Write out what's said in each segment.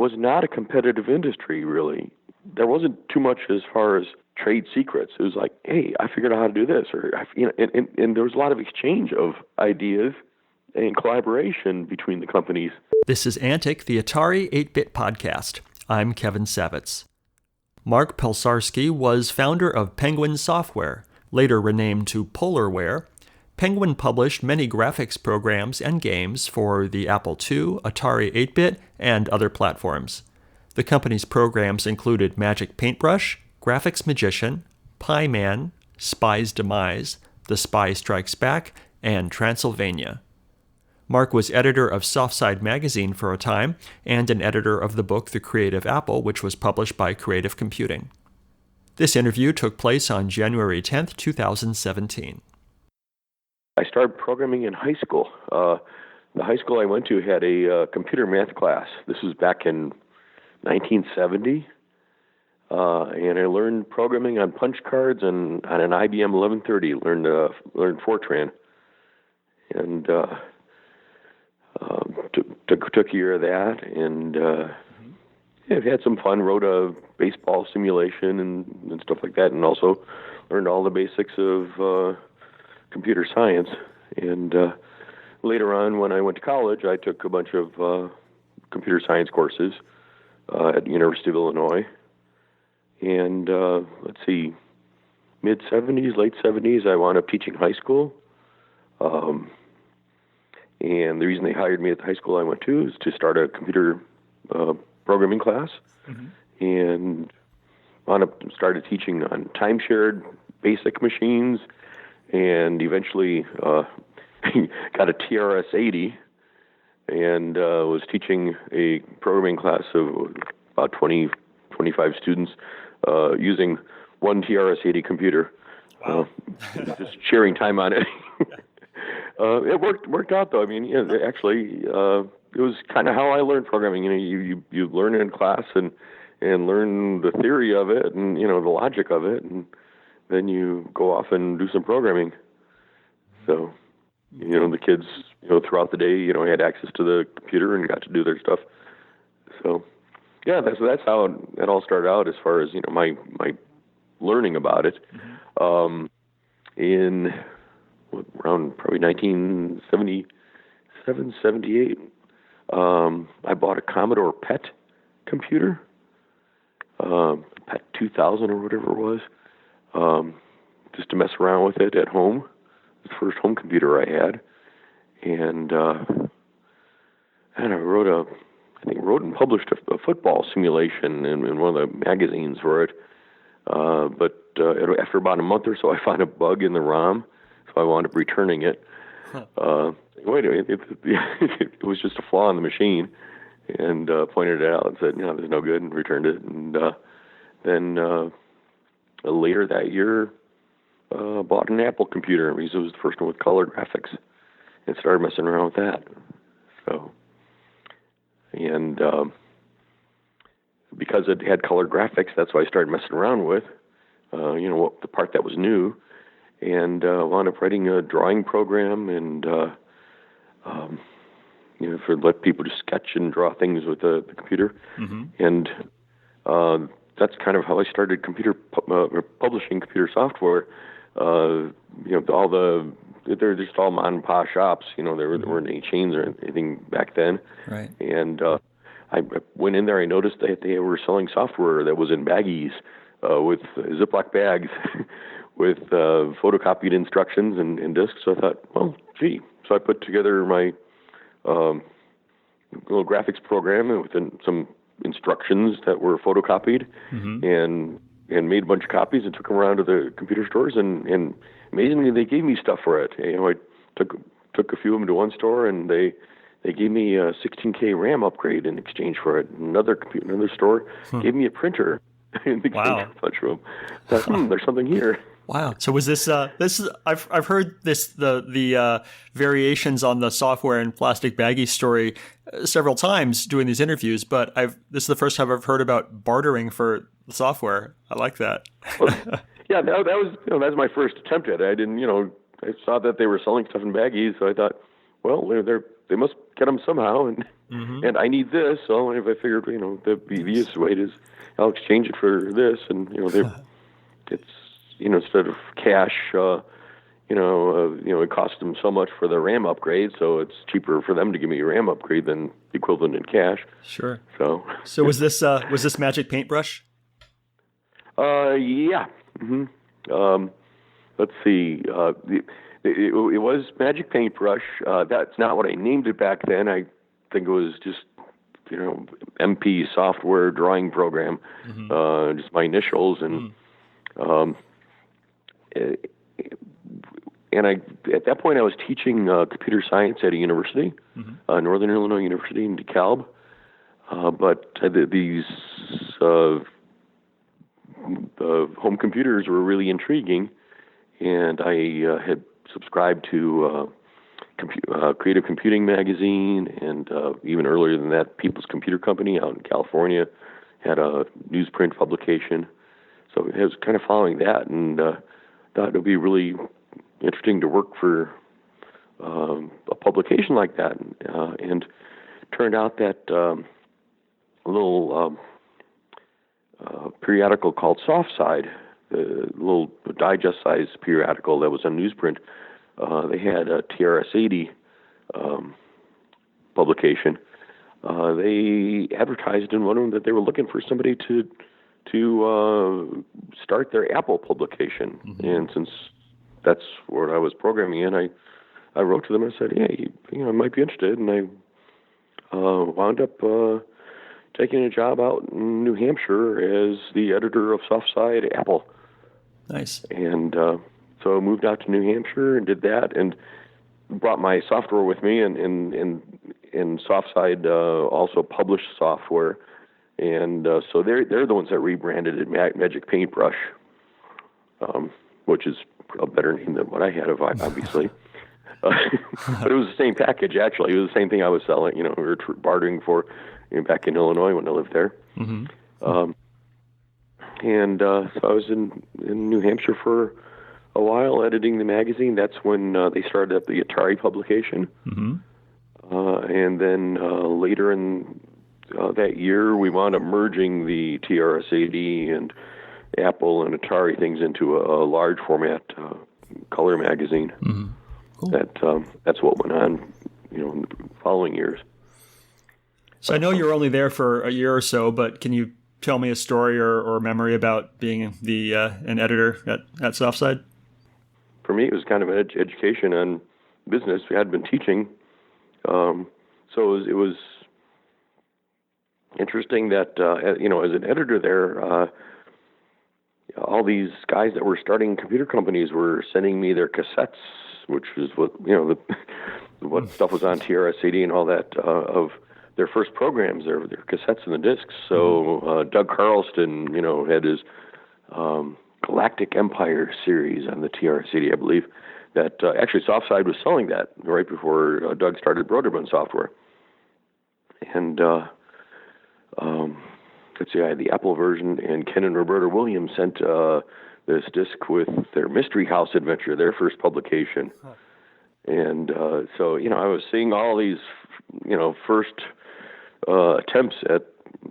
was not a competitive industry, really. There wasn't too much as far as trade secrets. It was like, hey, I figured out how to do this, or and there was a lot of exchange of ideas and collaboration between the companies. This is Antic, the Atari 8-Bit Podcast. I'm Kevin Savitz. Mark Pelczarski was founder of Penguin Software, later renamed to Polarware. Penguin published many graphics programs and games for the Apple II, Atari 8-Bit, and other platforms. The company's programs included Magic Paintbrush, Graphics Magician, Pie-Man, Spy's Demise, The Spy Strikes Back, and Transylvania. Mark was editor of Softside Magazine for a time, and an editor of the book The Creative Apple, which was published by Creative Computing. This interview took place on January 10th, 2017. I started programming in high school. The high school I went to had a computer math class. This was back in 1970. And I learned programming on punch cards and on an IBM 1130. Learned Fortran. And took a year of that, and had some fun. Wrote a baseball simulation and stuff like that, and also learned all the basics of computer science. And later on, when I went to college, I took a bunch of computer science courses at the University of Illinois. And mid-'70s, late '70s, I wound up teaching high school. And the reason they hired me at the high school I went to is to start a computer programming class. Mm-hmm. And started teaching on time-shared basic machines, and eventually got a TRS-80 and was teaching a programming class of about 20, 25 students using one TRS-80 computer. Wow. Just sharing time on it. It worked out though. I mean, actually, it was kind of how I learned programming. You learn it in class and learn the theory of it and the logic of it, and then you go off and do some programming. So, the kids, throughout the day, had access to the computer and got to do their stuff. So, yeah, that's how it all started out as far as my learning about it. Mm-hmm. In around probably 1977, 78, I bought a Commodore PET computer, PET 2000 or whatever it was, just to mess around with it at home. It was the first home computer I had, and I wrote and published a football simulation in one of the magazines for it. But after about a month or so, I found a bug in the ROM. So I wound up returning it. It was just a flaw in the machine, and pointed it out and said, there's no good, and returned it. And then later that year, bought an Apple computer, because it was the first one with color graphics, and started messing around with that. So, and because it had color graphics, that's what I started messing around with. The part that was new. And wound up writing a drawing program, and let people just sketch and draw things with the computer. Mm-hmm. And that's kind of how I started publishing computer software. They're just all mom and pop shops. There weren't any chains or anything back then. Right. And I went in there. I noticed that they were selling software that was in baggies with Ziploc bags. With photocopied instructions and discs. So I thought, well, gee. So I put together my little graphics program with some instructions that were photocopied, mm-hmm. and made a bunch of copies and took them around to the computer stores. And amazingly, they gave me stuff for it. I took a few of them to one store, and they gave me a 16K RAM upgrade in exchange for it. Another store gave me a printer in exchange for a bunch of them. I thought, there's something here. Wow. So was this I've heard the variations on the software and plastic baggie story several times doing these interviews, but this is the first time I've heard about bartering for the software. I like that. Well, yeah, that was my first attempt at it. I didn't, I saw that they were selling stuff in baggies, so I thought, well, they must get them somehow, and and I need this. So if I figured, the easiest way is I'll exchange it for this, and it's instead of cash, it cost them so much for the RAM upgrade, so it's cheaper for them to give me a RAM upgrade than the equivalent in cash. Sure. So was this Magic Paintbrush? Yeah. Let's see. It was Magic Paintbrush. That's not what I named it back then. I think it was just, MP software drawing program, just my initials. And at that point I was teaching computer science at a university, Northern Illinois University in DeKalb. But these home computers were really intriguing, and I had subscribed to Creative Computing magazine, and even earlier than that, People's Computer Company out in California had a newsprint publication. So I was kind of following that, and thought it would be really interesting to work for a publication like that. And turned out that a little periodical called Softside, a little digest-sized periodical that was on newsprint, they had a TRS-80 publication. They advertised in one of them that they were looking for somebody to start their Apple publication. And since that's what I was programming in, I wrote to them and said, hey, I might be interested. And I wound up taking a job out in New Hampshire as the editor of Softside Apple. Nice. And so I moved out to New Hampshire and did that, and brought my software with me. And Softside also published software, and so they're the ones that rebranded it Magic Paintbrush, which is a better name than what I had, obviously. But it was the same package, actually. It was the same thing I was selling. We were bartering for back in Illinois when I lived there. So I was in New Hampshire for a while editing the magazine. That's when they started up the Atari publication. And then later in that year, we wound up merging the TRS-80 and Apple and Atari things into a large format color magazine. Cool. That's what went on, in the following years. So I know you were only there for a year or so, but can you tell me a story or memory about being an editor at Softside? For me, it was kind of an education on business. We had been teaching, so it was interesting that as an editor there, all these guys that were starting computer companies were sending me their cassettes, which is what what stuff was on TRS-80 and all that of their first programs, their cassettes and the discs. So Doug Carlston, had his Galactic Empire series on the TRS-80, I believe. That actually Softside was selling that right before Doug started Broderbund Software. And let's see, I had the Apple version, and Ken and Roberta Williams sent this disc with their Mystery House adventure, their first publication. And so I was seeing all these first attempts at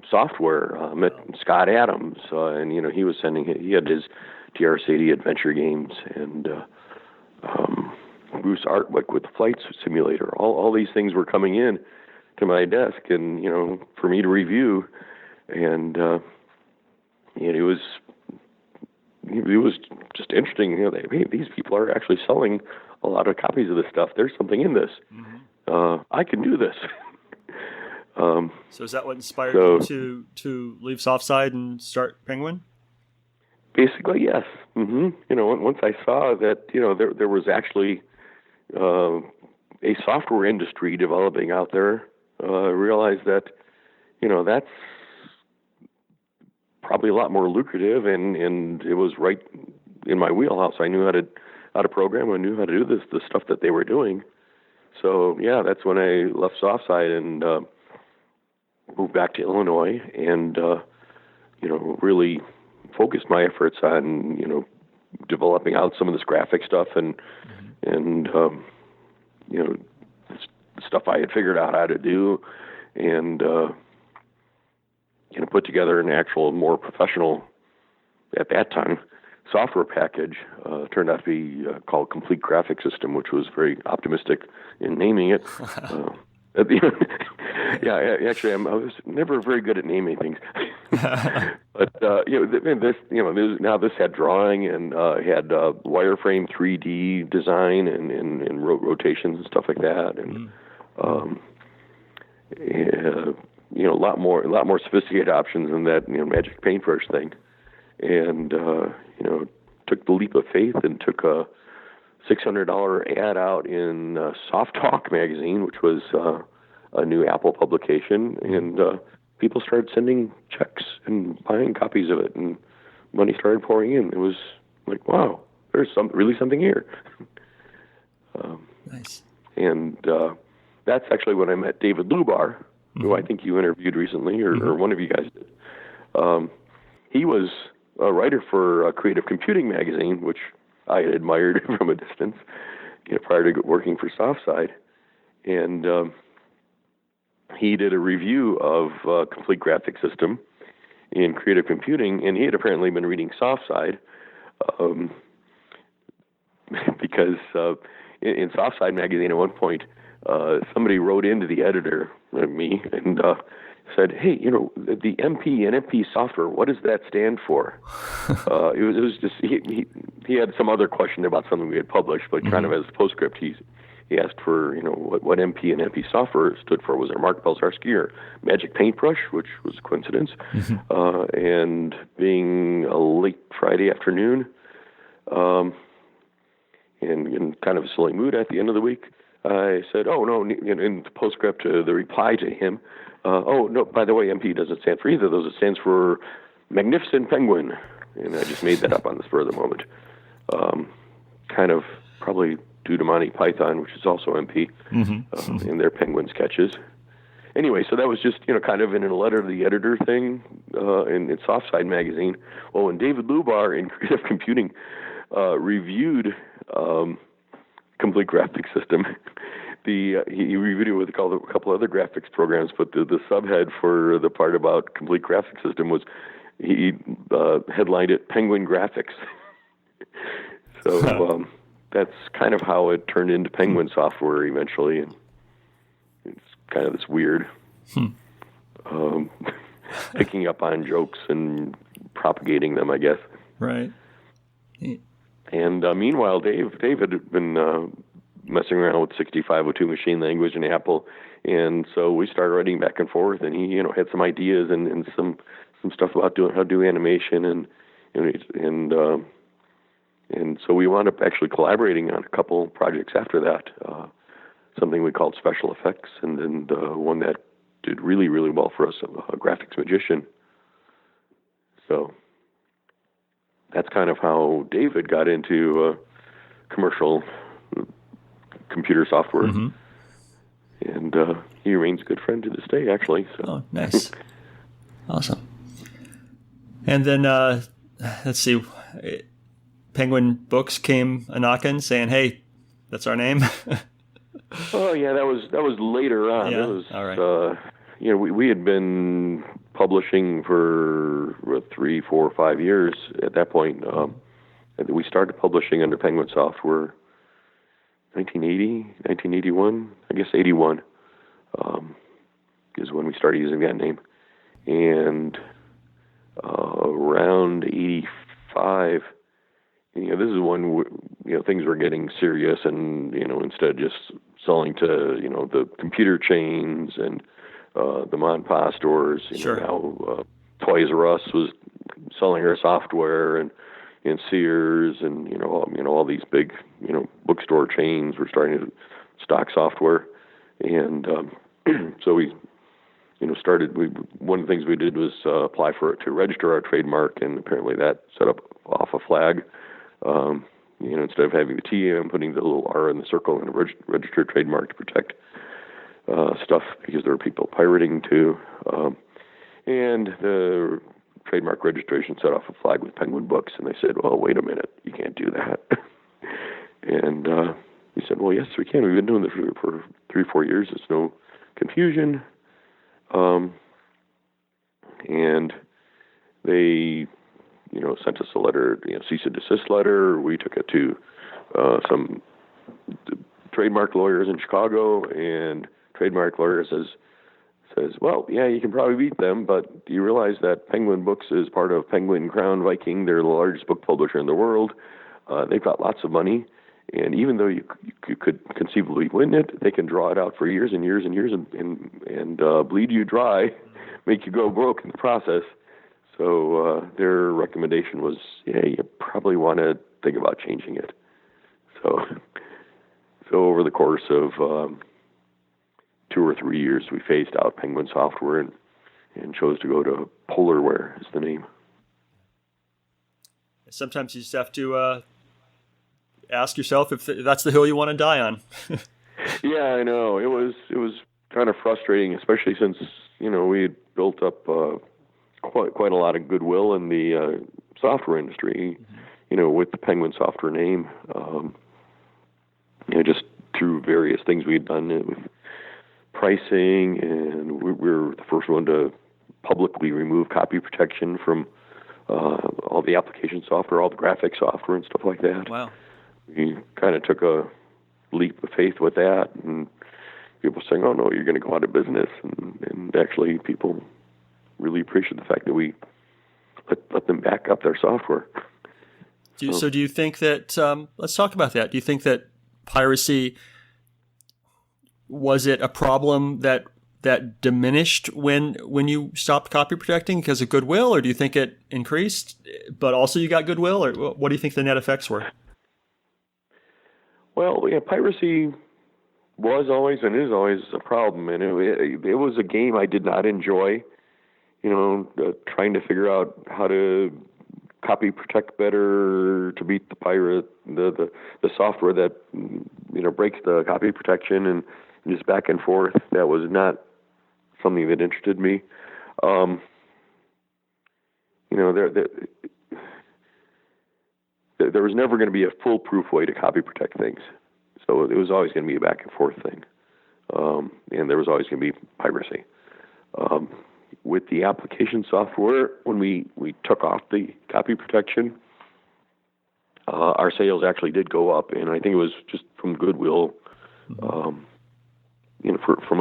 software. Met Scott Adams, and he was he had his TRS-80 adventure games, and Bruce Artwick with the Flight Simulator. All these things were coming in to my desk, and for me to review, and it was just interesting. Hey, these people are actually selling a lot of copies of this stuff. There's something in this. I can do this. So is that what inspired you to leave Softside and start Penguin? Basically, yes. Once I saw that there was actually a software industry developing out there, I realized that that's probably a lot more lucrative, and it was right in my wheelhouse. I knew how to program. I knew how to do the stuff that they were doing. So yeah, that's when I left Softside and moved back to Illinois, and really focused my efforts on developing out some of this graphic stuff and stuff I had figured out how to do, and put together an actual, more professional, at that time, software package. Turned out to be called Complete Graphic System, which was very optimistic in naming it. Yeah, actually, I was never very good at naming things. But now this had drawing and had wireframe 3D design and rotations and stuff like that, and a lot more sophisticated options than that Magic Paintbrush thing, and took the leap of faith and took a $600 ad out in Soft Talk magazine, which was a new Apple publication, and people started sending checks and buying copies of it, and money started pouring in. It was like, wow, there's really something here. Nice. And that's actually when I met David Lubar, who I think you interviewed recently, or one of you guys did. He was a writer for Creative Computing magazine, which I had admired from a distance, prior to working for Softside, and he did a review of Complete Graphic System in Creative Computing, and he had apparently been reading Softside, because in Softside magazine at one point, somebody wrote into the editor, me, and said, "Hey, the MP and MP software, what does that stand for?" It was just he had some other question about something we had published, but kind of as a postscript, he asked for what MP and MP software stood for. Was there Mark Pelczarski or Magic Paintbrush, which was a coincidence, and being a late Friday afternoon, and in kind of a silly mood at the end of the week, I said, "Oh no!" In the postscript, the reply to him, "Oh no, by the way, MP doesn't stand for either of those. It stands for Magnificent Penguin." And I just made that up on the spur of the moment, kind of probably due to Monty Python, which is also MP, in their penguin sketches. Anyway, so that was just kind of in a letter to the editor thing in Softside magazine. Well, when David Lubar in Creative Computing reviewed Complete Graphic System, he reviewed it with a couple other graphics programs, but the subhead for the part about Complete Graphic System was, he headlined it Penguin Graphics. So that's kind of how it turned into Penguin software eventually, and it's kind of this weird picking up on jokes and propagating them, I guess. Right. And meanwhile, Dave had been messing around with 6502 machine language in Apple, and so we started writing back and forth, and he had some ideas and some stuff about how to do animation, and so we wound up actually collaborating on a couple projects after that, something we called Special Effects, and then one that did really, really well for us, a Graphics Magician. So that's kind of how David got into commercial computer software. And he remains a good friend to this day, actually. So. Oh, nice. Awesome. And then, let's see, Penguin Books came a-knocking saying, "Hey, that's our name." Oh, yeah, that was later on. Yeah, It was, all right. We had been publishing for 3, 4, 5 years at that point. We started publishing under Penguin Software 1980, 1981, I guess 81 is when we started using that name. And around 85, this is when things were getting serious, and instead of just selling to the computer chains and the mom and pop stores, Sure. Now Toys R Us was selling our software, and Sears and all these big bookstore chains were starting to stock software, and so we started. One of the things we did was apply to register our trademark, and apparently that set off a flag. Instead of having the T, I'm putting the little R in the circle and a registered trademark to protect stuff, because there were people pirating too. And the trademark registration set off a flag with Penguin Books, and they said, "Well, wait a minute, you can't do that." And We said, well, yes, we can. We've been doing this for 3-4 years. There's no confusion. And they, sent us a letter, cease and desist letter. We took it to some trademark lawyers in Chicago, and trademark lawyer says, well, yeah, you can probably beat them, but do you realize that Penguin Books is part of Penguin Crown Viking? They're the largest book publisher in the world. They've got lots of money, and even though you could conceivably win it, they can draw it out for years and years and years and bleed you dry, make you go broke in the process. So their recommendation was, yeah, you probably want to think about changing it. So over the course of 2 or 3 years, we phased out Penguin software and chose to go to Polarware is the name. Sometimes you just have to ask yourself if that's the hill you want to die on. Yeah, I know. It was kind of frustrating, especially since we had built up quite a lot of goodwill in the software industry, with the Penguin software name. Just through various things we had done with pricing, and we were the first one to publicly remove copy protection from all the application software, all the graphic software and stuff like that. Wow. We kind of took a leap of faith with that, and people saying, oh, no, you're going to go out of business. And actually people really appreciate the fact that we let them back up their software. So do you think that, let's talk about that. Do you think that piracy, was it a problem that diminished when you stopped copy protecting because of goodwill, or do you think it increased, but also you got goodwill, or what do you think the net effects were? Well, yeah, piracy was always and is always a problem, and it was a game I did not enjoy. Trying to figure out how to copy protect better to beat the pirate, the software that breaks the copy protection and just back and forth. That was not something that interested me. There was never going to be a foolproof way to copy protect things, so it was always going to be a back and forth thing, and there was always going to be piracy. With the application software, when we took off the copy protection, our sales actually did go up, and I think it was just from goodwill, from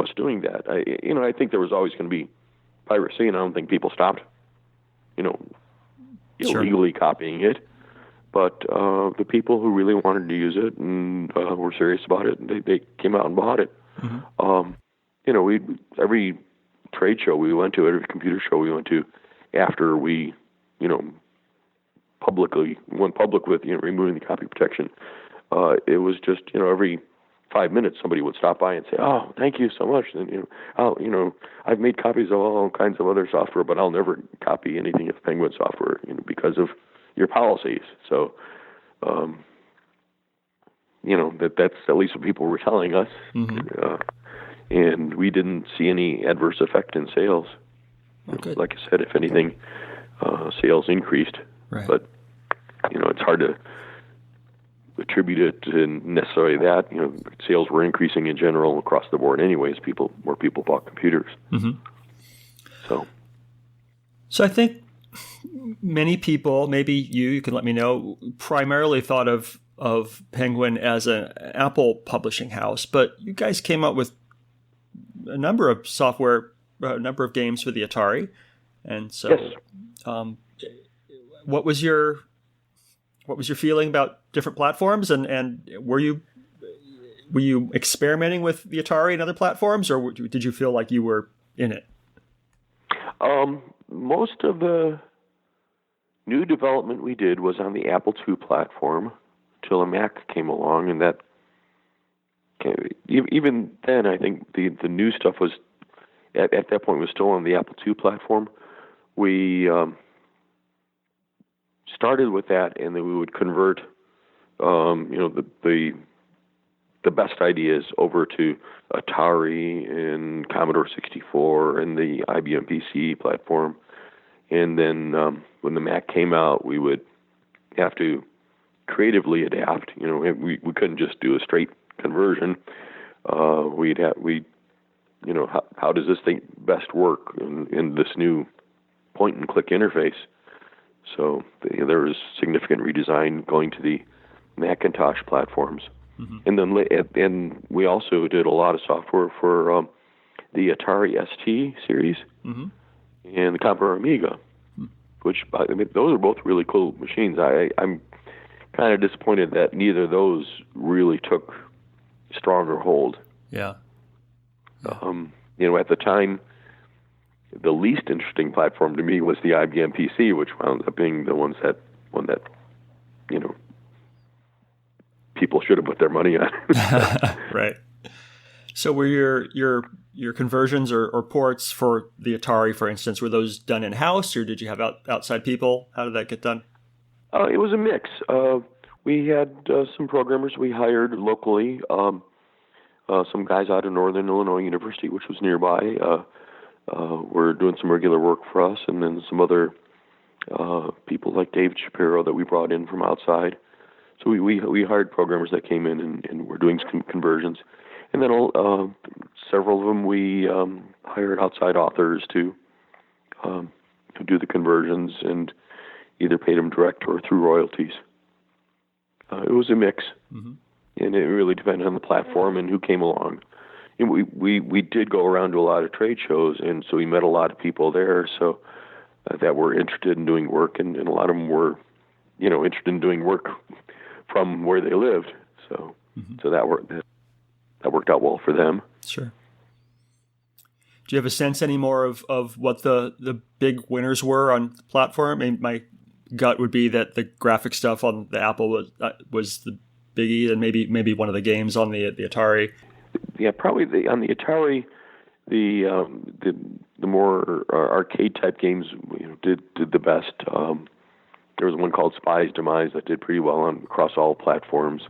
us doing that. I think there was always going to be piracy, and I don't think people stopped, illegally copying it. But the people who really wanted to use it and were serious about it, they came out and bought it. Every trade show we went to, every computer show we went to, after we, went public with, removing the copy protection, it was just, every 5 minutes somebody would stop by and say, oh, thank you so much. And, I've made copies of all kinds of other software, but I'll never copy anything of Penguin software, because of your policies. So, that's at least what people were telling us. And we didn't see any adverse effect in sales. Okay. Like I said, if anything, sales increased. Right. But, it's hard to attribute it to necessarily that. Sales were increasing in general across the board anyways. More people bought computers. So I think many people, maybe you can let me know, primarily thought of Penguin as an Apple publishing house, but you guys came up with a number of a number of games for the Atari, and so yes. What was your feeling about different platforms, and were you experimenting with the Atari and other platforms, or did you feel like you were in it? Most of the new development we did was on the Apple II platform till a Mac came along, and that even then, I think the new stuff was at that point was still on the Apple II platform. We started with that, and then we would convert, the best ideas over to Atari and Commodore 64 and the IBM PC platform. And then when the Mac came out, we would have to creatively adapt. We couldn't just do a straight conversion, how does this thing best work in this new point and click interface? So there was significant redesign going to the Macintosh platforms, and then we also did a lot of software for the Atari ST series and the Commodore Amiga, which those are both really cool machines. I'm kind of disappointed that neither of those really took stronger hold. Yeah. At the time, the least interesting platform to me was the IBM PC, which wound up being the one that people should have put their money on. Right. So were your conversions or ports for the Atari, for instance, were those done in-house, or did you have outside people? How did that get done? It was a mix. We had some programmers we hired locally, some guys out of Northern Illinois University, which was nearby, were doing some regular work for us, and then some other people like Dave Shapiro that we brought in from outside. So we hired programmers that came in and were doing some conversions. And then several of them we hired outside authors to do the conversions and either paid them direct or through royalties. It was a mix, and it really depended on the platform and who came along. And we did go around to a lot of trade shows, and so we met a lot of people there. So that were interested in doing work, and a lot of them were, interested in doing work from where they lived. So that worked out well for them. Sure. Do you have a sense anymore of what the big winners were on the platform? I mean, my gut would be that the graphic stuff on the Apple was the biggie, and maybe one of the games on the Atari. Yeah, probably on the Atari, the more arcade type games did the best. There was one called Demise that did pretty well across all platforms.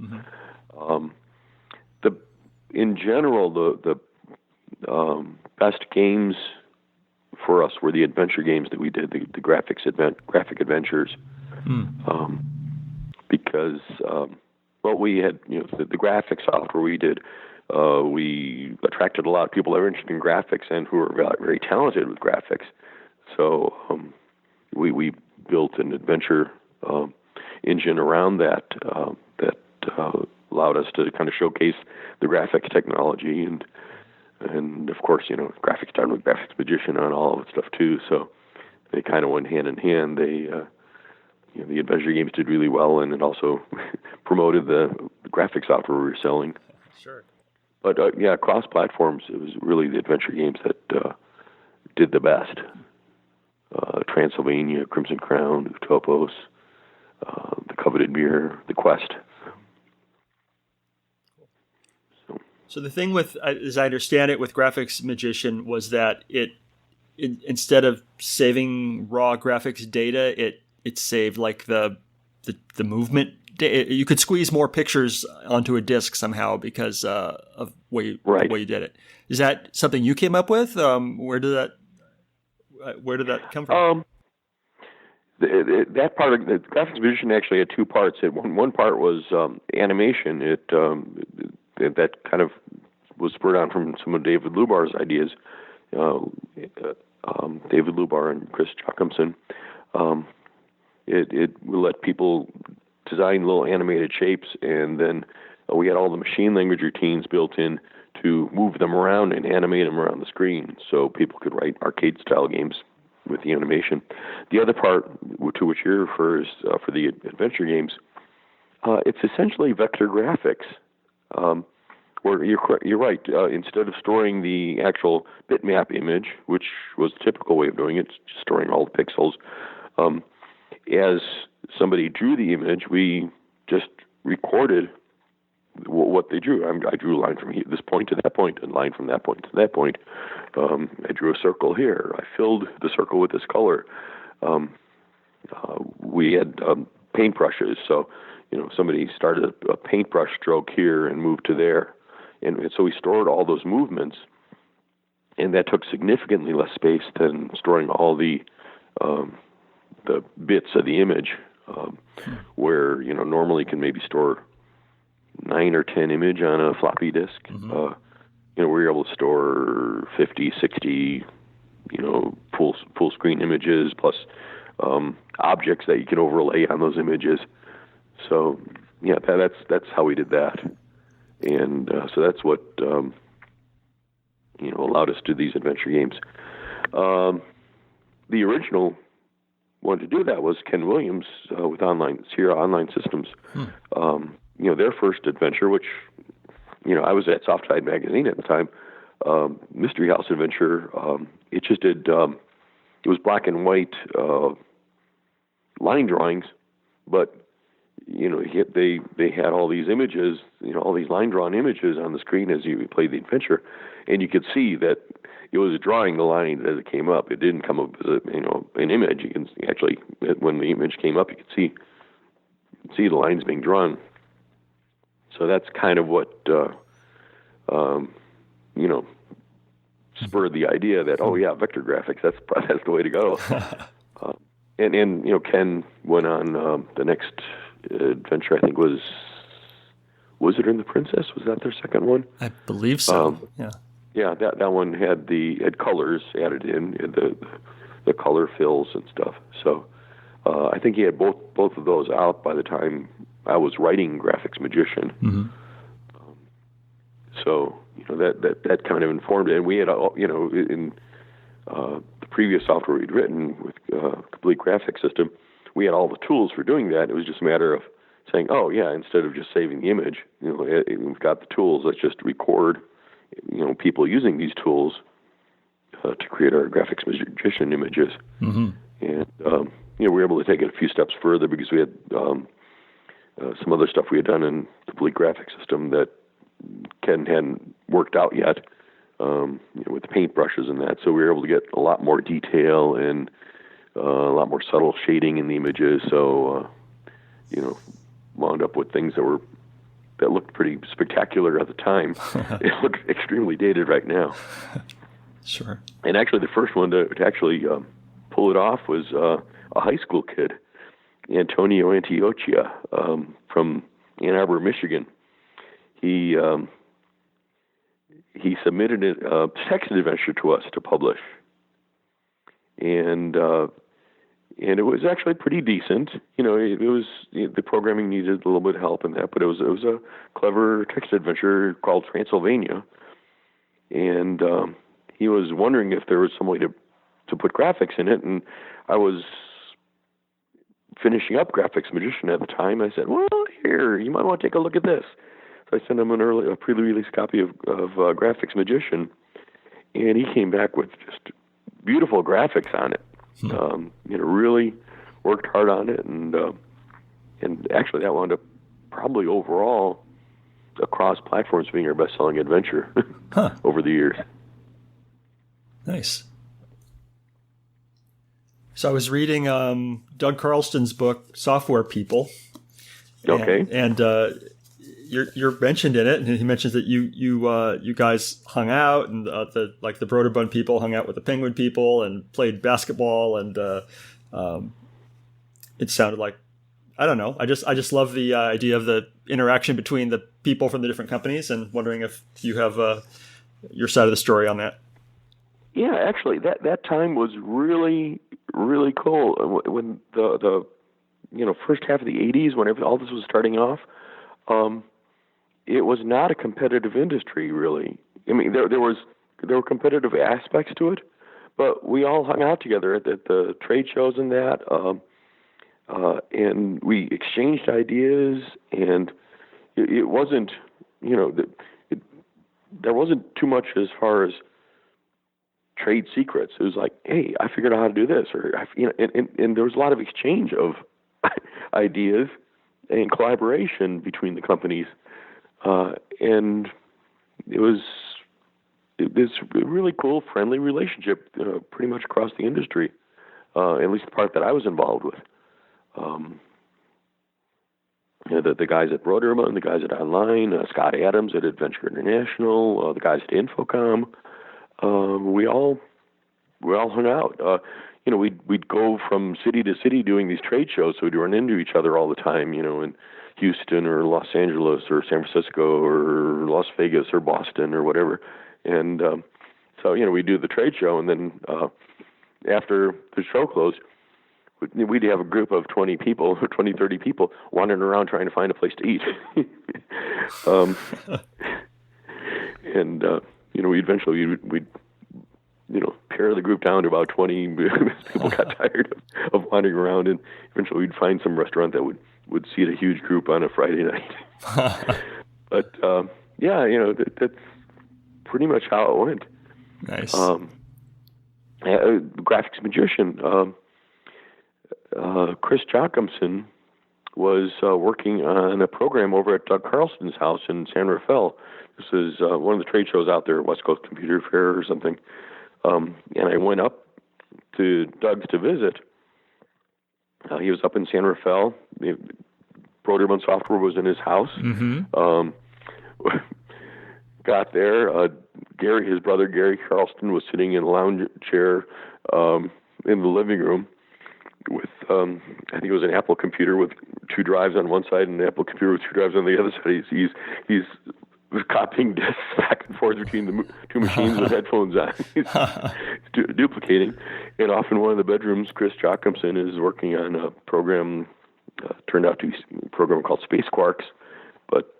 In general, the best games for us were the adventure games that we did, the graphic adventures, because we had the graphics software we did. We attracted a lot of people that were interested in graphics and who were very talented with graphics. So we built an adventure engine around that allowed us to kind of showcase the graphics technology, and of course, graphics started with Graphics Magician on all of that stuff too. So they kind of went hand in hand. They the adventure games did really well, and it also promoted the graphics software we were selling. Sure. But across platforms, it was really the adventure games that did the best. Transylvania, Crimson Crown, Utopos, The Coveted Mirror, The Quest. So the thing with, as I understand it, with Graphics Magician was that it instead of saving raw graphics data, it saved like the movement. You could squeeze more pictures onto a disc somehow because of the way you did it. Is that something you came up with? Where did that come from? That part of the Graphics Magician actually had two parts. One part was animation. That kind of was spurred on from some of David Lubar's ideas. David Lubar and Chris Jocumson. It let people design little animated shapes, and then we had all the machine language routines built in to move them around and animate them around the screen, so people could write arcade-style games with the animation. The other part, to which you refer, is for the adventure games. It's essentially vector graphics. Where you're right. Instead of storing the actual bitmap image, which was the typical way of doing it, just storing all the pixels, as somebody drew the image, we just recorded what they drew. I drew a line from this point to that point, and a line from that point to that point. I drew a circle here. I filled the circle with this color. We had paintbrushes, so somebody started a paintbrush stroke here and moved to there. And so we stored all those movements, and that took significantly less space than storing all the bits of the image, where normally you can maybe store 9 or 10 image on a floppy disk. We were able to store 50, 60, full screen images plus objects that you can overlay on those images. So yeah, that's how we did that, and so that's what allowed us to do these adventure games. The original one to do that was Ken Williams with Sierra Online Systems. Their first adventure, which I was at Softside Magazine at the time, Mystery House Adventure. It just did. It was black and white line drawings, but they had all these images, all these line drawn images on the screen as you played the adventure, and you could see that it was drawing the lines as it came up. It didn't come up as an image. You can actually, when the image came up, you could see the lines being drawn. So that's kind of what spurred the idea that vector graphics, that's the way to go. And Ken went on the next adventure. I think was it in the Princess? Was that their second one? I believe so. Yeah, that one had colors added in, the color fills and stuff. So I think he had both of those out by the time I was writing Graphics Magician. So that kind of informed it. And we had in the previous software we'd written with Complete Graphics System, we had all the tools for doing that. It was just a matter of saying, instead of just saving the image, we've got the tools. Let's just record, people using these tools to create our Graphics Magician images. And we were able to take it a few steps further because we had some other stuff we had done in Complete Graphics System that Ken hadn't worked out yet, with the paintbrushes and that. So we were able to get a lot more detail and a lot more subtle shading in the images. So, wound up with things that looked pretty spectacular at the time. It looks extremely dated right now. Sure. And actually, the first one to actually pull it off was a high school kid, Antonio Antiochia, from Ann Arbor, Michigan. He submitted a text adventure to us to publish, and it was actually pretty decent. It was the programming needed a little bit of help in that, but it was a clever text adventure called Transylvania, and he was wondering if there was some way to put graphics in it, and I was finishing up Graphics Magician at the time. I said, well, here, you might want to take a look at this. So I sent him a pre-release copy of Graphics Magician, and he came back with just beautiful graphics on it. Really worked hard on it, and actually that wound up probably overall across platforms being our best-selling adventure over the years. Nice. So I was reading Doug Carlston's book, Software People. Okay. And you're mentioned in it, and he mentions that you guys hung out, and the Broderbund people hung out with the Penguin people and played basketball, and it sounded like, I don't know. I just love the idea of the interaction between the people from the different companies, and wondering if you have your side of the story on that. Yeah, actually, that time was really, really cool. When the first half of the 80s, whenever all this was starting off, it was not a competitive industry, really. I mean, there were competitive aspects to it, but we all hung out together at the trade shows and that, and we exchanged ideas, and it wasn't, there wasn't too much as far as trade secrets. It was like, hey, I figured out how to do this, or and there was a lot of exchange of ideas and collaboration between the companies, and it was this really cool, friendly relationship, pretty much across the industry, at least the part that I was involved with. The guys at Broderman, the guys at Online, Scott Adams at Adventure International, the guys at Infocom. We all hung out. we'd go from city to city doing these trade shows, so we'd run into each other all the time, in Houston or Los Angeles or San Francisco or Las Vegas or Boston or whatever. And so, we'd do the trade show, and then after the show closed, we'd have a group of 20 people, 20, 30 people wandering around trying to find a place to eat. And we'd pare the group down to about 20. People got tired of wandering around, and eventually we'd find some restaurant that would seat a huge group on a Friday night. But that's pretty much how it went. Nice. Graphics magician Chris Jocumson was working on a program over at Doug Carlson's house in San Rafael. This is one of the trade shows out there, West Coast Computer Fair or something. And I went up to Doug's to visit. He was up in San Rafael. Broderman Software was in his house. Mm-hmm. Got there. His brother Gary Carlston was sitting in a lounge chair in the living room with, I think it was an Apple computer with 2 drives on one side and an Apple computer with 2 drives on the other side. He's copying disks back and forth between the 2 machines with headphones on. He's duplicating. And off in one of the bedrooms, Chris Jocumson is working on a program, turned out to be a program called Space Quarks, but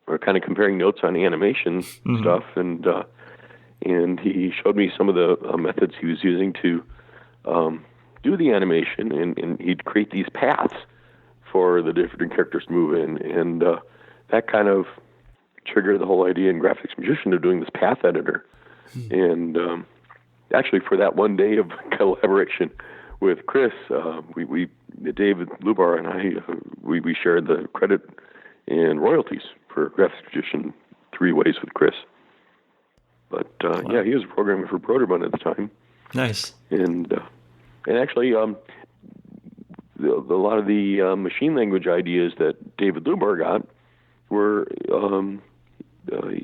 we're kind of comparing notes on animation stuff, and he showed me some of the methods he was using to do the animation, and he'd create these paths for the different characters to move in, and that kind of triggered the whole idea in Graphics Magician of doing this path editor. And actually, for that one day of collaboration with Chris, David Lubar and I, we shared the credit and royalties for Graphics Magician 3 ways with Chris. But wow. He was a programmer for Broderman at the time. Nice. And actually, a lot of the machine language ideas that David Lubar got were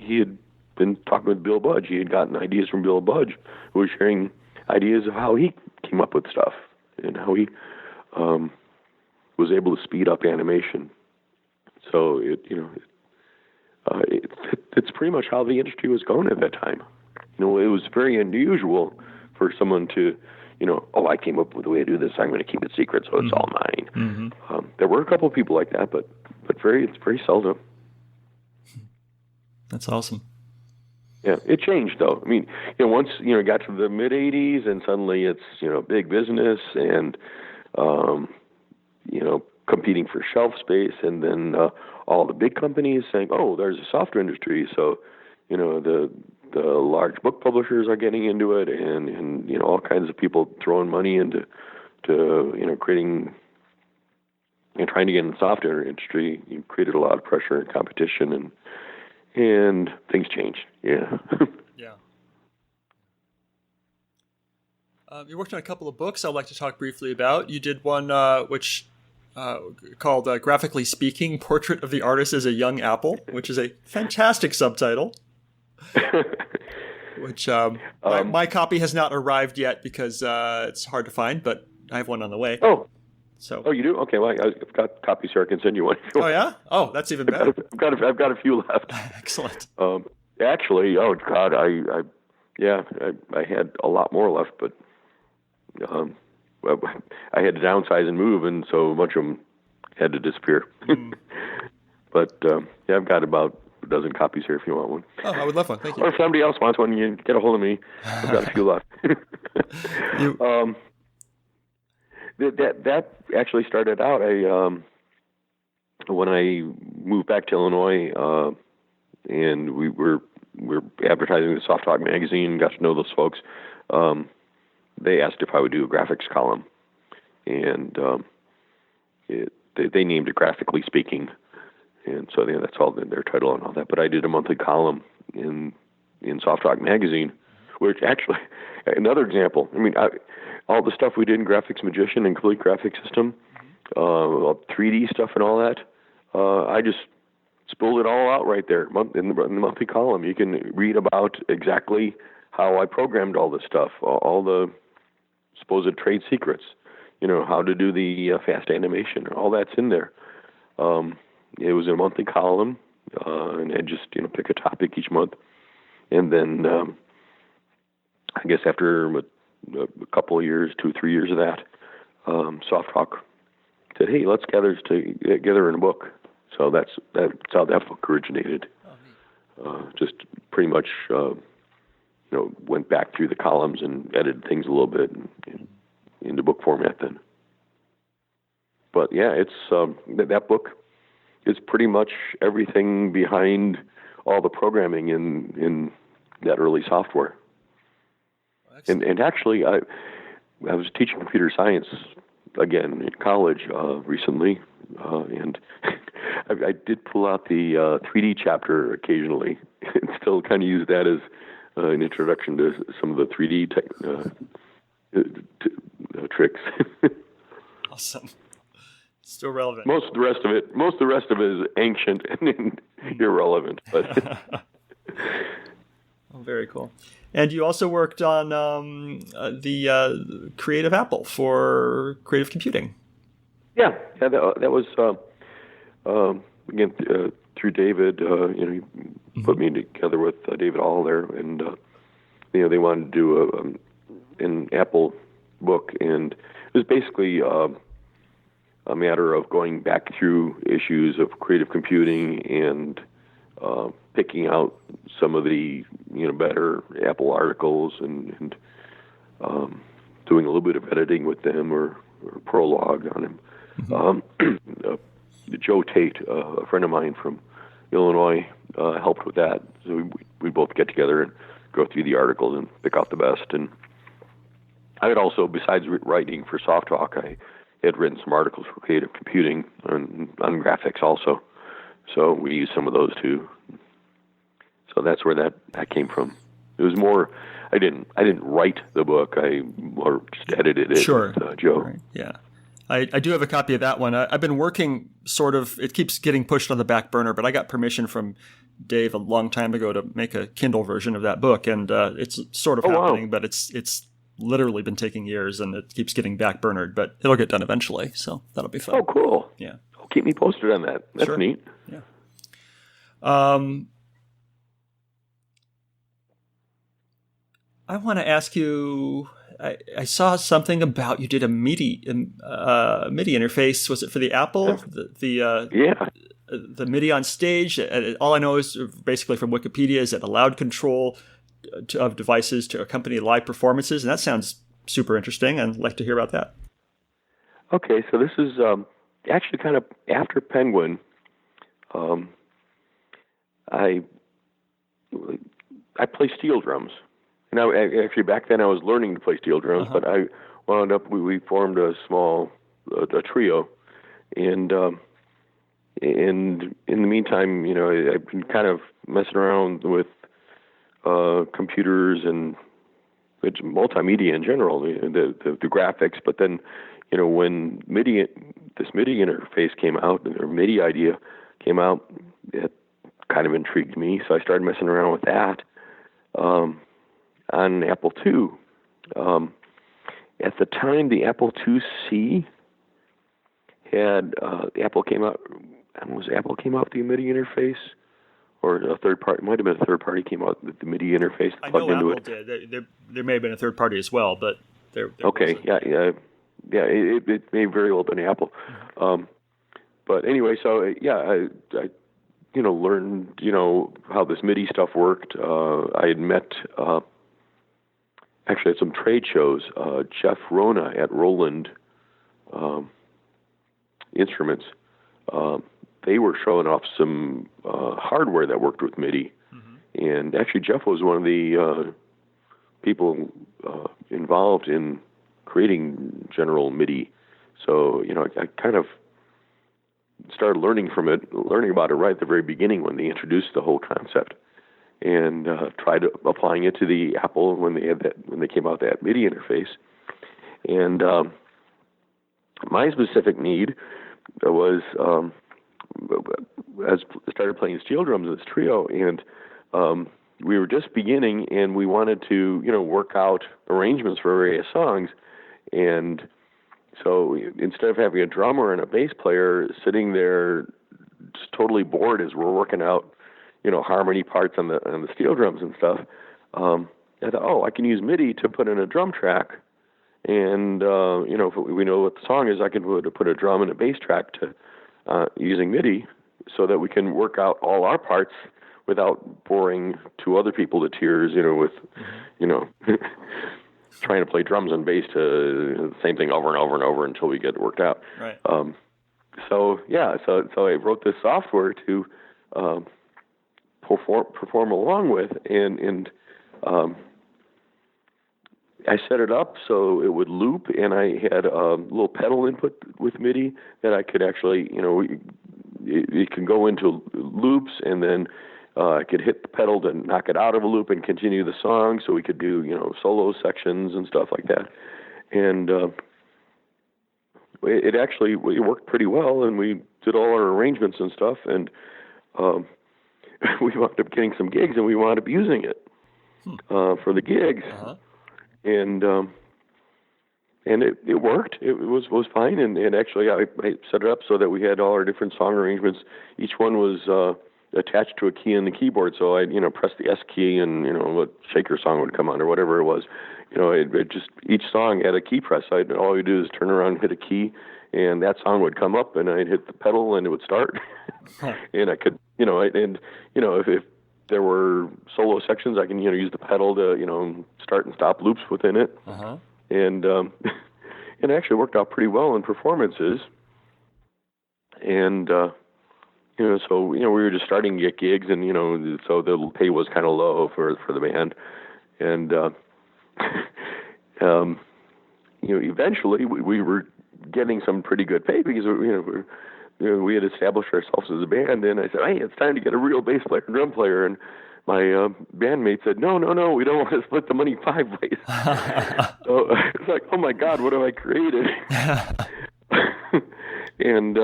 he had been talking with Bill Budge. He had gotten ideas from Bill Budge, who was sharing ideas of how he came up with stuff and how he was able to speed up animation. So it's pretty much how the industry was going at that time. It was very unusual for someone to, I came up with a way to do this. I'm going to keep it secret, so it's all mine. Mm-hmm. There were a couple of people like that, but it's very seldom. That's awesome. Yeah, it changed though. I mean, once it got to the mid '80s, and suddenly it's big business and competing for shelf space, and then all the big companies saying, "Oh, there's a software industry," so the large book publishers are getting into it, and all kinds of people throwing money into creating and trying to get in the software industry. You created a lot of pressure and competition, and things changed. Yeah. Yeah. You worked on a couple of books I'd like to talk briefly about. You did one which called Graphically Speaking, Portrait of the Artist as a Young Apple, which is a fantastic subtitle. Which my copy has not arrived yet because it's hard to find, but I have one on the way. Oh. So. Oh, you do? Okay, well, I've got copies here. I can send you one. Oh, yeah? Oh, that's even better. I've got a few left. Excellent. Actually, oh God, I had a lot more left, but I had to downsize and move, and so a bunch of them had to disappear. But I've got about a dozen copies here if you want one. Oh, I would love one. Thank you. Or if somebody else wants one, you get a hold of me. I've got a few left. That actually started out. When I moved back to Illinois, and we were advertising the Softside Magazine, got to know those folks. They asked if I would do a graphics column, and they named it Graphically Speaking, and so that's all their title and all that. But I did a monthly column in Softside Magazine, which actually another example. I mean, all the stuff we did in Graphics Magician and Complete Graphics System, 3D stuff and all that, I just spilled it all out right there in the monthly column. You can read about exactly how I programmed all this stuff, all the supposed trade secrets, how to do the fast animation. All that's in there. It was a monthly column, and I'd just pick a topic each month, and then I guess after a couple of years, 2-3 years of that, Soft Talk said, "Hey, let's gather together in a book." So that's how that book originated. Just pretty much, went back through the columns and edited things a little bit into book format then. But yeah, it's that book is pretty much everything behind all the programming in that early software. And actually, I was teaching computer science again in college recently, and I did pull out the 3D chapter occasionally and still kind of use that as an introduction to some of the 3D tricks. Awesome. Still relevant. Most of the rest of it is ancient and irrelevant. But oh, very cool. And you also worked on the Creative Apple for creative computing. Yeah, that was again through David. He put me together with David All there, and they wanted to do an Apple book, and it was basically a matter of going back through issues of creative computing and picking out some of the better Apple articles and doing a little bit of editing with them or prologue on them. Mm-hmm. Joe Tate, a friend of mine from Illinois, helped with that. So we both get together and go through the articles and pick out the best. And I had also, besides writing for Soft Talk, I had written some articles for creative computing on graphics also. So we used some of those too. So that's where that came from. It was more, I didn't write the book. I more just edited it. Sure. With, Joe. Right. Yeah. I do have a copy of that one. I've been working it keeps getting pushed on the back burner, but I got permission from Dave a long time ago to make a Kindle version of that book, and it's sort of happening, wow. But it's literally been taking years, and it keeps getting back burnered, but it'll get done eventually, so that'll be fun. Oh, cool. Yeah. Oh, keep me posted on that. That's sure. Neat. Yeah. I want to ask you, I saw something about you did a MIDI interface. Was it for the Apple? Yeah. The MIDI on Stage. All I know is basically from Wikipedia is it allowed control of devices to accompany live performances, and that sounds super interesting. I'd like to hear about that. Okay, so this is actually kind of after Penguin. I play steel drums. Now, actually, back then I was learning to play steel drums, but I wound up, we formed a small a trio, and in the meantime, I've been kind of messing around with computers and multimedia in general, the graphics. But then, when this MIDI interface came out, or MIDI idea came out, it kind of intrigued me. So I started messing around with that on Apple II. At the time, the Apple IIc had Apple came out. Was Apple came out with the MIDI interface? Or a third party, it might have been a third party came out with the MIDI interface plugged into it. I know Apple did. There may have been a third party as well, but there okay, it may very well have been Apple. Mm-hmm. But anyway, so I learned how this MIDI stuff worked. I had met actually at some trade shows Jeff Rona at Roland Instruments. They were showing off some hardware that worked with MIDI. Mm-hmm. And actually Jeff was one of the people involved in creating general MIDI. So, I kind of started learning about it right at the very beginning when they introduced the whole concept, and tried applying it to the Apple when they came out with that MIDI interface. And my specific need was I started playing steel drums in this trio, and we were just beginning, and we wanted to work out arrangements for various songs, And so instead of having a drummer and a bass player sitting there just totally bored as we're working out, harmony parts on the steel drums and stuff, I thought, I can use MIDI to put in a drum track. And, if we know what the song is, I can put a drum and a bass track to using MIDI so that we can work out all our parts without boring two other people to tears, with, trying to play drums and bass to the same thing over and over and over until we get it worked out. Right. So I wrote this software to perform along with, and I set it up so it would loop, and I had a little pedal input with MIDI that I could actually, it can go into loops, and then I could hit the pedal to knock it out of a loop and continue the song, so we could do, solo sections and stuff like that. And it worked pretty well, and we did all our arrangements and stuff, and we wound up getting some gigs, and we wound up using it for the gigs. Uh-huh. And it worked. It was fine. And actually, I set it up so that we had all our different song arrangements. Each one was attached to a key on the keyboard. So I pressed the S key, and what shaker song would come on or whatever it was. It just each song had a key press. All you do is turn around, hit a key, and that song would come up, and I'd hit the pedal, and it would start. And I could, if there were solo sections, I can use the pedal to start and stop loops within it. Uh-huh. And it actually worked out pretty well in performances. And so we were just starting to get gigs, and so the pay was kind of low for the band. And eventually we were getting some pretty good pay because we had established ourselves as a band, and I said, hey, it's time to get a real bass player and drum player. And my bandmate said, no, we don't want to split the money 5 ways. So it's like, oh my God, what have I created? And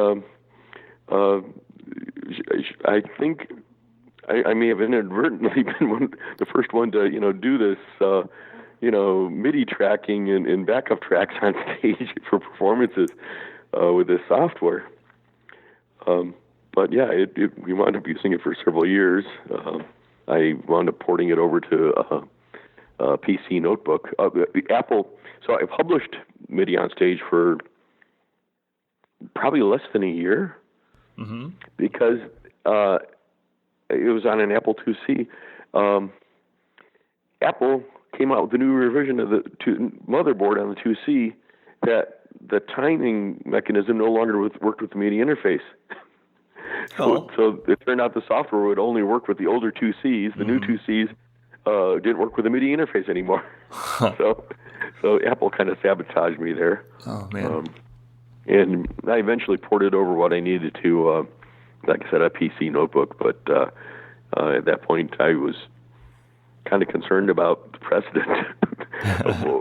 I think I may have inadvertently been the first one to, do this, MIDI tracking and backup tracks on stage for performances with this software. But yeah, we wound up using it for several years. I wound up porting it over to a PC notebook. Apple. So I published MIDI on Stage for probably less than a year, because it was on an Apple IIc. Apple came out with a new revision of the motherboard on the IIc that the timing mechanism no longer worked with the MIDI interface. So it turned out the software would only work with the older 2Cs. The new 2Cs didn't work with the MIDI interface anymore. So Apple kind of sabotaged me there. Oh, man. And I eventually ported over what I needed to, like I said, a PC notebook. But at that point, I was kind of concerned about the precedent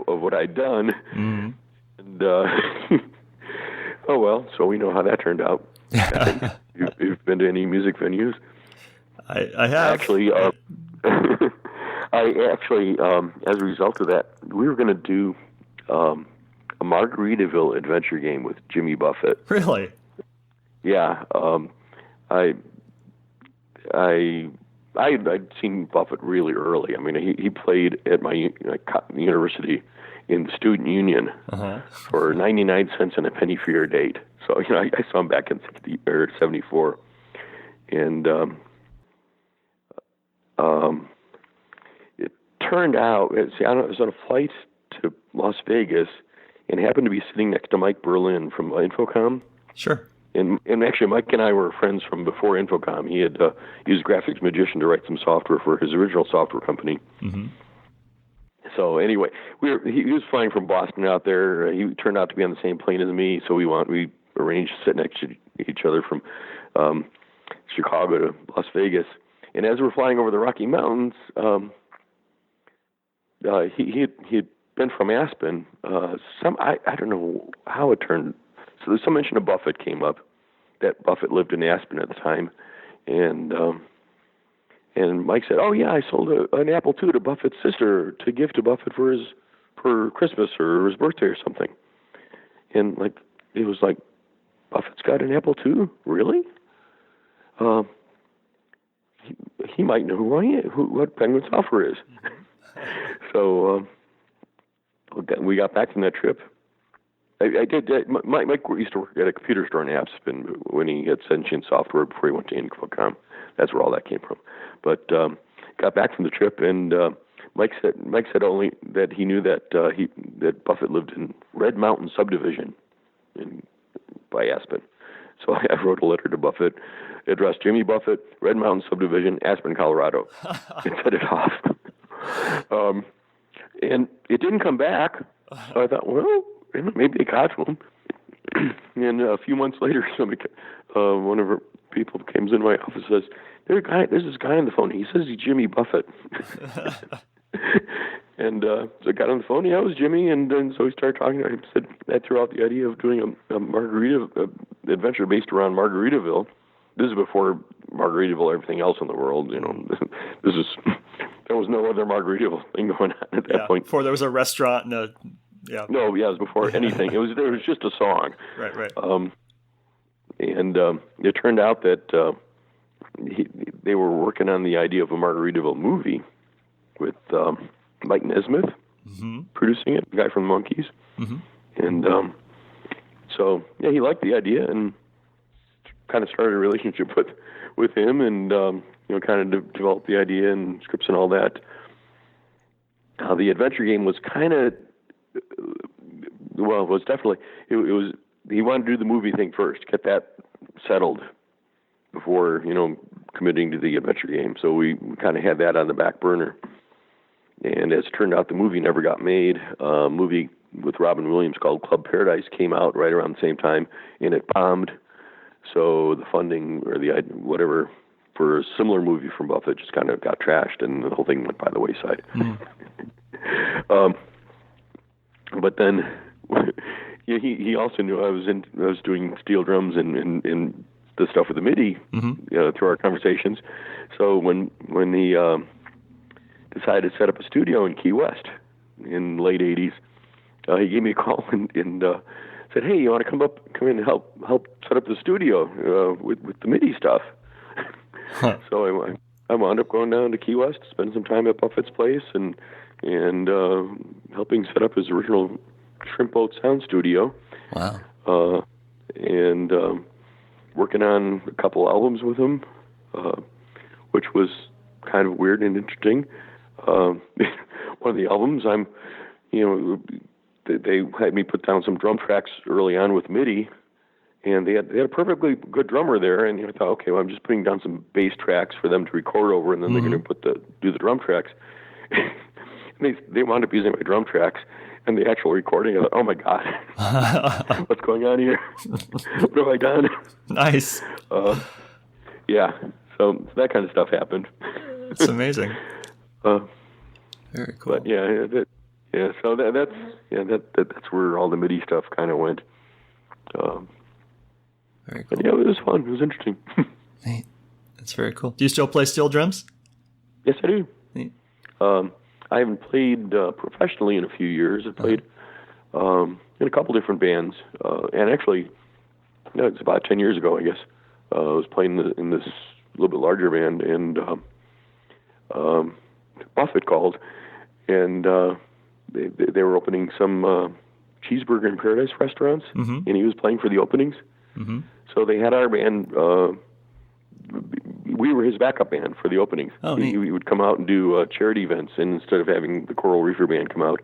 of what I'd done. Mm-hmm. And oh well, so we know how that turned out. You've been to any music venues? I have. Actually, as a result of that, we were going to do a Margaritaville adventure game with Jimmy Buffett. Really? Yeah. I'd seen Buffett really early. I mean, he played at my university in the student union for 99 cents and a penny for your date. So, I saw him back in 74. And it turned out, I was on a flight to Las Vegas and happened to be sitting next to Mike Berlin from Infocom. Sure. And actually, Mike and I were friends from before Infocom. He had used Graphics Magician to write some software for his original software company. Mm-hmm. So anyway, he was flying from Boston out there. He turned out to be on the same plane as me, so we arranged to sit next to each other from Chicago to Las Vegas. And as we're flying over the Rocky Mountains, he had been from Aspen. I don't know how it turned. So there's some mention of Buffett came up, that Buffett lived in Aspen at the time. And Mike said, oh, yeah, I sold an Apple II to Buffett's sister to give to Buffett for Christmas or his birthday or something. And like, it was like, Buffett's got an Apple II? Really? He might know who I am, what Penguin Software is. So we got back from that trip. I did. Mike used to work at a computer store in Aspen when he had Sentient Software before he went to Infocom. That's where all that came from. But got back from the trip, and Mike said only that he knew that that Buffett lived in Red Mountain Subdivision by Aspen. So I wrote a letter to Buffett, addressed Jimmy Buffett, Red Mountain Subdivision, Aspen, Colorado, and sent it off. And it didn't come back. So I thought, well, maybe they got to him. And a few months later, one of our people comes in my office and says, there's this guy on the phone. He says he's Jimmy Buffett. And so I got on the phone. Yeah, it was Jimmy. And then so we started talking to him. Said that threw out the idea of doing a adventure based around Margaritaville. This is before Margaritaville, everything else in the world. There was no other Margaritaville thing going on at that point. Before there was a restaurant and a. Yeah. No, yeah, it was before anything. There was just a song. Right. And it turned out that they were working on the idea of a Margaritaville movie with Mike Nesmith producing it, the guy from the Monkees. And so, yeah, he liked the idea and kind of started a relationship with him, and kind of developed the idea and scripts and all that. The adventure game was kind of. Well, it was definitely, it was, he wanted to do the movie thing first, get that settled before, committing to the adventure game. So we kind of had that on the back burner. And as it turned out, the movie never got made. A movie with Robin Williams called Club Paradise came out right around the same time, and it bombed. So the funding or the whatever for a similar movie from Buffett just kind of got trashed, and the whole thing went by the wayside. But then he also knew I was doing steel drums and the stuff with the MIDI through our conversations. So when he decided to set up a studio in Key West in the late '80s, he gave me a call and said, "Hey, you want to come in and help set up the studio with the MIDI stuff?" So I wound up going down to Key West, spend some time at Buffett's place, and helping set up his original Shrimp Boat sound studio. Wow. And working on a couple albums with him, which was kind of weird and interesting. One of the albums, they had me put down some drum tracks early on with MIDI, and they had a perfectly good drummer there, and I thought, okay, well, I'm just putting down some bass tracks for them to record over, and then they're going to do the drum tracks. They wound up using my drum tracks, and the actual recording, I thought, oh my God, what's going on here? What have I done? Nice. Yeah, so that kind of stuff happened. It's amazing. Very cool. But so that's where all the MIDI stuff kind of went. Very cool. But yeah, it was fun. It was interesting. Neat. That's very cool. Do you still play steel drums? Yes, I do. Neat. I haven't played professionally in a few years. I've played in a couple different bands, and actually, it's about 10 years ago, I guess. I was playing in this little bit larger band, and Buffett called, and they were opening some Cheeseburger in Paradise restaurants, and he was playing for the openings. So they had our band. We were his backup band for the openings. Oh, neat. He would come out and do charity events, and instead of having the Coral Reefer Band come out,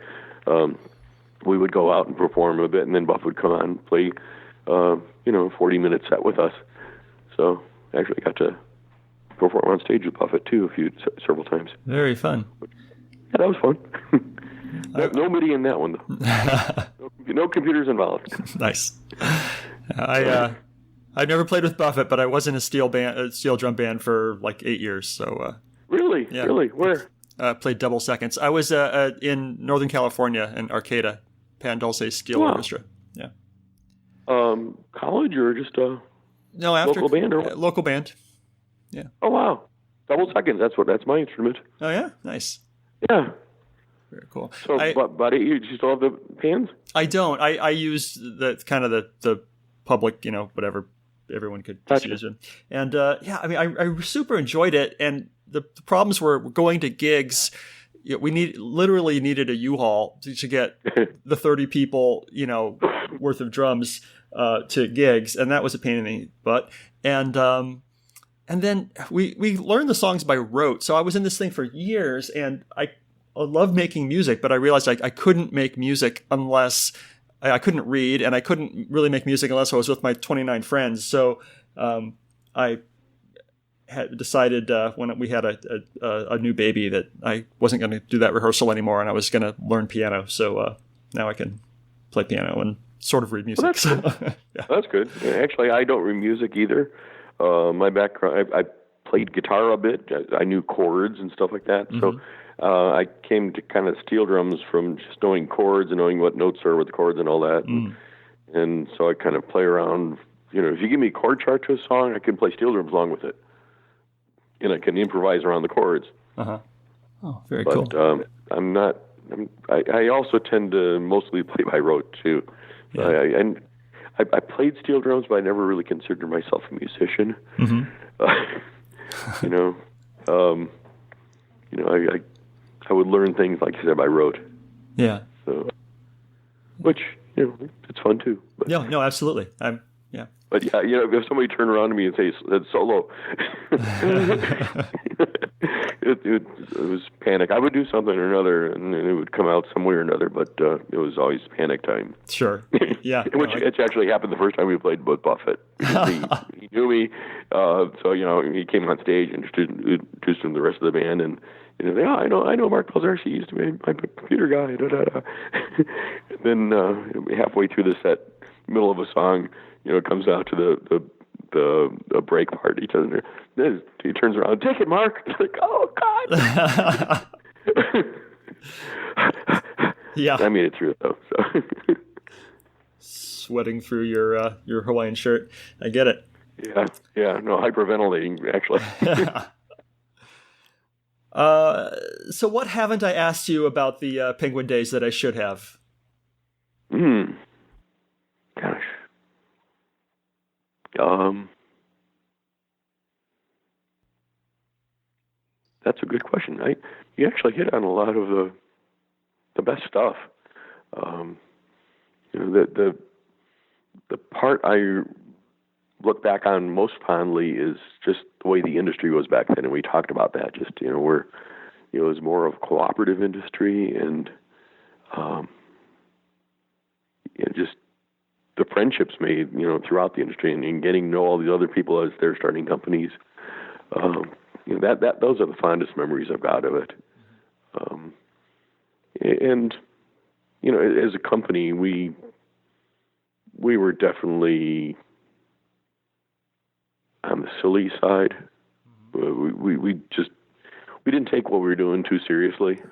we would go out and perform a bit, and then Buff would come on and play, 40-minute set with us. So I actually got to perform on stage with Buffett too several times. Very fun. Yeah, that was fun. No MIDI in that one though. No computers involved. Nice. I've never played with Buffett, but I was in a steel drum band for like 8 years. So really, yeah. Really, where? Played double seconds. I was in Northern California in Arcata, Pan Dulce Steel Orchestra. Yeah. College or just local band or what? Local band. Yeah. Oh wow, double seconds. That's my instrument. Oh yeah, nice. Yeah. Very cool. So, but do you still have the pans? I don't. I use the kind of the public, whatever everyone could just use it. And yeah, I mean, I super enjoyed it. And the problems were going to gigs. We literally needed a U-Haul to get the 30 people, worth of drums to gigs, and that was a pain in the butt. And then we learned the songs by rote. So I was in this thing for years, and I loved making music, but I realized I couldn't make music unless I couldn't read, and I couldn't really make music unless I was with my 29 friends. So I had decided when we had a new baby that I wasn't going to do that rehearsal anymore, and I was going to learn piano. So now I can play piano and sort of read music. Well, that's good. Yeah. That's good. Actually, I don't read music either. My background, I played guitar a bit. I knew chords and stuff like that. Mm-hmm. So I came to kind of steel drums from just knowing chords and knowing what notes are with the chords and all that. Mm. And so I kind of play around. If you give me a chord chart to a song, I can play steel drums along with it. And I can improvise around the chords. Uh-huh. Oh, very cool. But I also tend to mostly play by rote, too. Yeah. I played steel drums, but I never really considered myself a musician. Mm-hmm. I would learn things, like you said, by rote. Yeah. So, which, it's fun, too. But, yeah, no, absolutely. Yeah. But yeah, if somebody turned around to me and say it's solo, it was panic. I would do something or another, and it would come out some way or another. But it was always panic time. Sure. Yeah. Which actually happened the first time we played with Buffett. He knew me, so he came on stage and introduced him to the rest of the band, and I know Mark Pelczarski. He used to be my computer guy. Da, da, da. And then halfway through the set, middle of a song, it comes out to the break part. He turns around, take it, Mark. It's like, oh God. Yeah. I made it through though. So. Sweating through your Hawaiian shirt. I get it. Yeah. No, hyperventilating actually. So what haven't I asked you about the Penguin days that I should have? Gosh. That's a good question. You actually hit on a lot of the best stuff. The part I look back on most fondly is just the way the industry was back then, and we talked about that. Just where it was more of a cooperative industry, and just the friendships made throughout the industry, and getting to know all these other people as they're starting companies. Those are the fondest memories I've got of it. And as a company, we were definitely on the silly side. We didn't take what we were doing too seriously.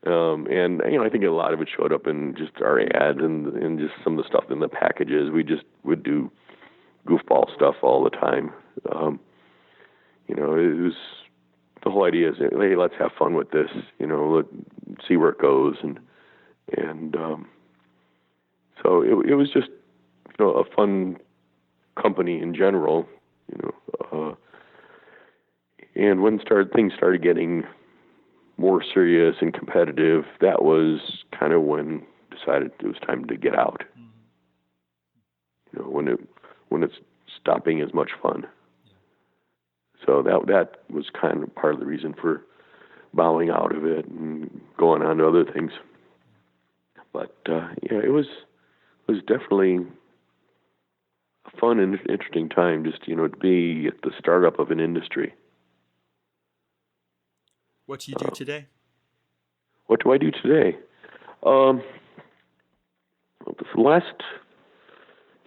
And I think a lot of it showed up in just our ads and just some of the stuff in the packages. We just would do goofball stuff all the time. It was the whole idea is, hey, let's have fun with this. Let's see where it goes, and so it was just a fun company in general. And when things started getting more serious and competitive, that was kind of when decided it was time to get out. When it's stopped being as much fun. So that was kind of part of the reason for bowing out of it and going on to other things. But it was definitely a fun and interesting time just to be at the startup of an industry. What do you do today? What do I do today? The last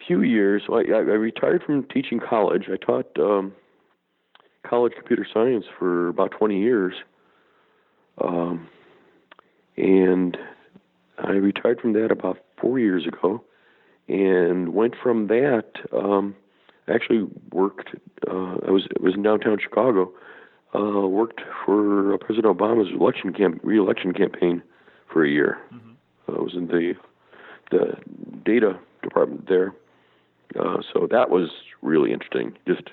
few years, I retired from teaching college. I taught college computer science for about 20 years. And I retired from that about 4 years ago, and went from that. I actually worked. I was in downtown Chicago, Worked for President Obama's re-election campaign for a year. I was in the data department there. So that was really interesting. Just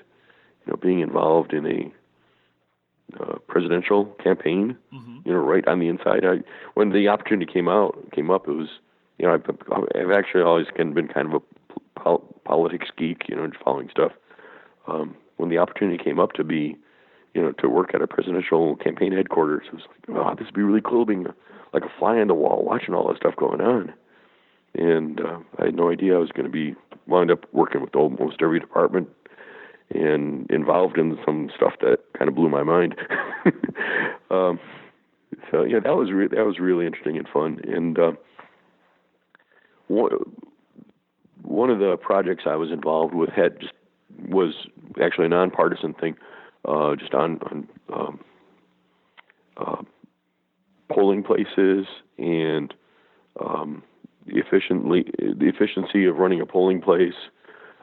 being involved in a presidential campaign, right on the inside. When the opportunity came up, it was, I've actually always been kind of a politics geek, just following stuff. When the opportunity came up to be, to work at a presidential campaign headquarters, it was like, oh, this would be really cool, being like a fly on the wall, watching all this stuff going on. And I had no idea I was going to wound up working with almost every department and involved in some stuff that kind of blew my mind. So that was really interesting and fun. And one of the projects I was involved with was actually a nonpartisan thing, just on polling places and the efficiency of running a polling place.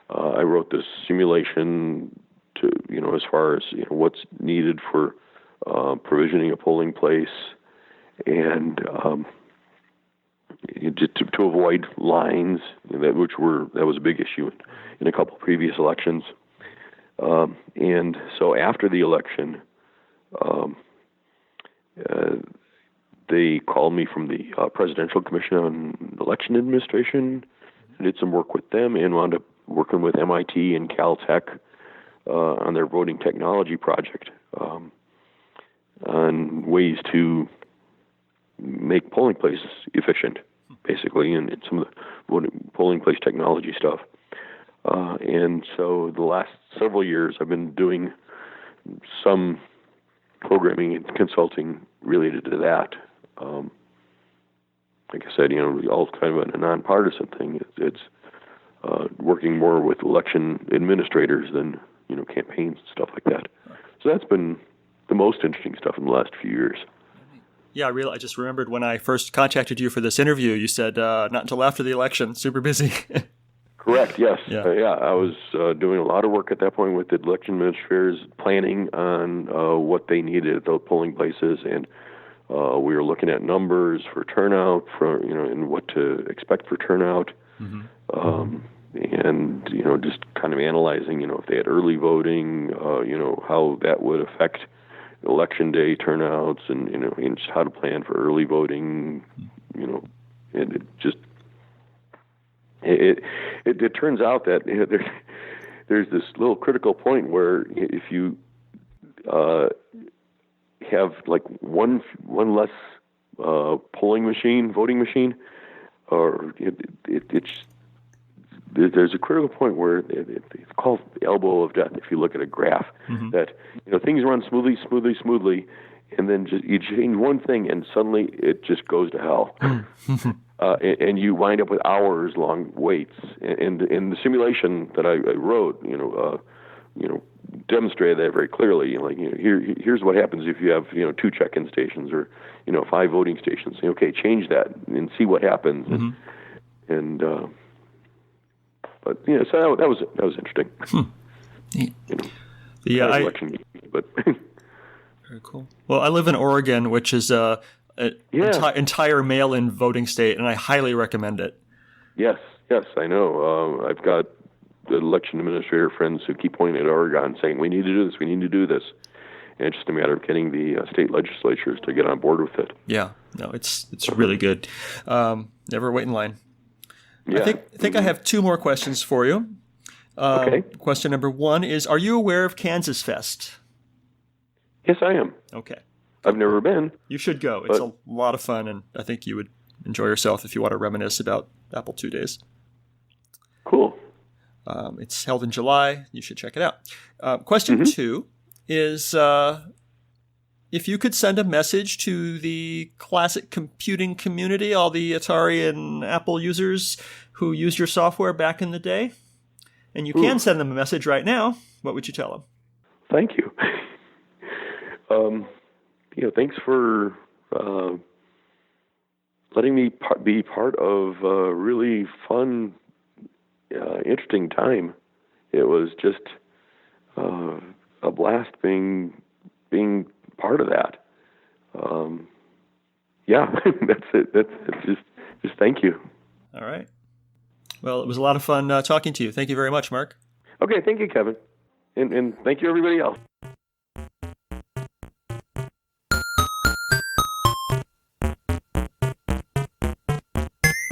I wrote this simulation to, as far as what's needed for provisioning a polling place, and just to avoid lines, that was a big issue in a couple previous elections. And so after the election, they called me from the Presidential Commission on Election Administration. I did some work with them and wound up working with MIT and Caltech on their voting technology project on ways to make polling places efficient, basically, and some of the polling place technology stuff. And so the last several years, I've been doing some programming and consulting related to that. Like I said, all kind of a nonpartisan thing. It's working more with election administrators than campaigns and stuff like that. So that's been the most interesting stuff in the last few years. Yeah, I just remembered when I first contacted you for this interview, you said not until after the election, super busy. Correct, yes. Yeah. I was doing a lot of work at that point with the election administrators, planning on what they needed at those polling places, and we were looking at numbers for turnout, and what to expect for turnout, and just kind of analyzing, if they had early voting, how that would affect election day turnouts, and and just how to plan for early voting, and it turns out that there's this little critical point where if you have like one less voting machine, or there's a critical point where it's called the elbow of death. If you look at a graph, that things run smoothly, and then you change one thing, and suddenly it just goes to hell. And you wind up with hours-long waits. And in the simulation that I wrote, demonstrated that very clearly. Here's what happens if you have 2 check-in stations or 5 voting stations. Okay, change that and see what happens. But so that was interesting. Yeah, election, but very cool. Well, I live in Oregon, which is entire mail-in voting state, and I highly recommend it. Yes, I know. I've got election administrator friends who keep pointing at Oregon, saying we need to do this, and it's just a matter of getting the state legislatures to get on board with it. Yeah, no, it's really good. Never wait in line. Yeah. I think I have 2 more questions for you. Okay. Question number 1 is: are you aware of Kansas Fest? Yes, I am. Okay. I've never been. You should go. It's a lot of fun, and I think you would enjoy yourself if you want to reminisce about Apple II days. Cool. It's held in July. You should check it out. Question 2 is if you could send a message to the classic computing community, all the Atari and Apple users who used your software back in the day, and you can send them a message right now, what would you tell them? Thank you. Thanks for letting me be part of a really fun, interesting time. It was just a blast being being part of that. Yeah, that's it. That's just thank you. All right. Well, it was a lot of fun talking to you. Thank you very much, Mark. Okay, thank you, Kevin. And thank you, everybody else.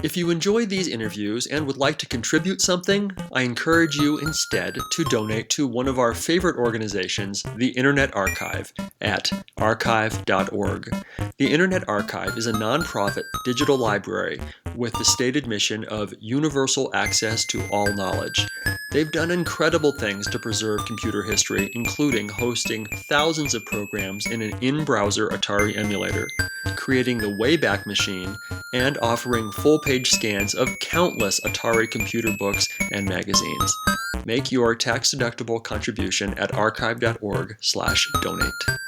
If you enjoyed these interviews and would like to contribute something, I encourage you instead to donate to one of our favorite organizations, the Internet Archive, at archive.org. The Internet Archive is a nonprofit digital library with the stated mission of universal access to all knowledge. They've done incredible things to preserve computer history, including hosting thousands of programs in an in-browser Atari emulator, creating the Wayback Machine, and offering full-page scans of countless Atari computer books and magazines. Make your tax-deductible contribution at archive.org/donate.